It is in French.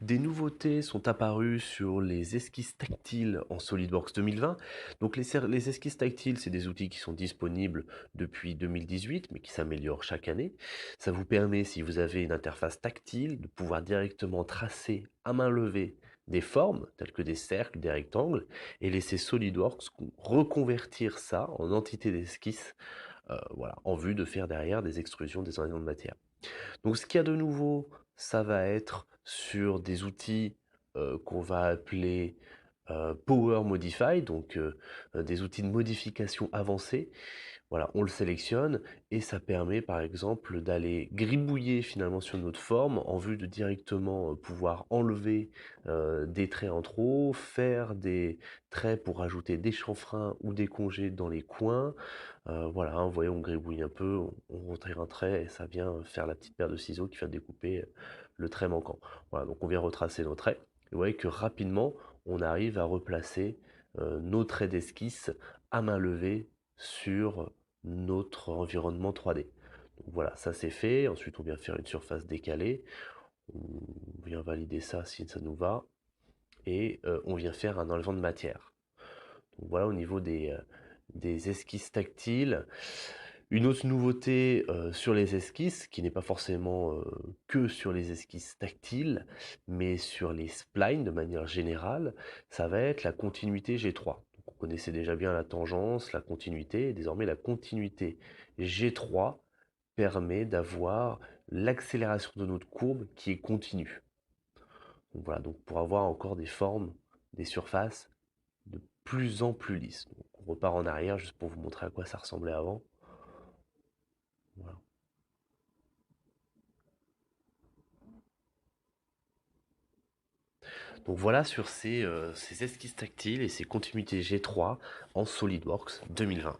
Des nouveautés sont apparues sur les esquisses tactiles en SolidWorks 2020. Donc les esquisses tactiles, c'est des outils qui sont disponibles depuis 2018, mais qui s'améliorent chaque année. Ça vous permet, si vous avez une interface tactile, de pouvoir directement tracer à main levée des formes, telles que des cercles, des rectangles, et laisser SolidWorks reconvertir ça en entité d'esquisse, voilà, en vue de faire derrière des extrusions, des enlèvements de matière. Donc ce qu'il y a de nouveau, ça va être sur des outils qu'on va appeler Power Modify, donc des outils de modification avancés. Voilà, on le sélectionne et ça permet par exemple d'aller gribouiller finalement sur notre forme en vue de directement pouvoir enlever des traits en trop, faire des traits pour ajouter des chanfreins ou des congés dans les coins. Voilà, hein, vous voyez, on gribouille un peu, on retire un trait et ça vient faire la petite paire de ciseaux qui va découper le trait manquant. Voilà, donc on vient retracer nos traits. Et vous voyez que rapidement, on arrive à replacer nos traits d'esquisse à main levée sur notre environnement 3D. Donc voilà, ça c'est fait. Ensuite, on vient faire une surface décalée. On vient valider ça si ça nous va. Et on vient faire un enlèvement de matière. Donc voilà au niveau des esquisses tactiles. Une autre nouveauté sur les esquisses, qui n'est pas forcément que sur les esquisses tactiles, mais sur les splines de manière générale, ça va être la continuité G3. Donc, on connaissait déjà bien la tangence, la continuité, et désormais la continuité G3 permet d'avoir l'accélération de notre courbe qui est continue. Donc voilà, donc pour avoir encore des formes, des surfaces de plus en plus lisses. Donc on repart en arrière juste pour vous montrer à quoi ça ressemblait avant. Voilà. Donc voilà sur ces esquisses tactiles et ces continuités G3 en SolidWorks 2020.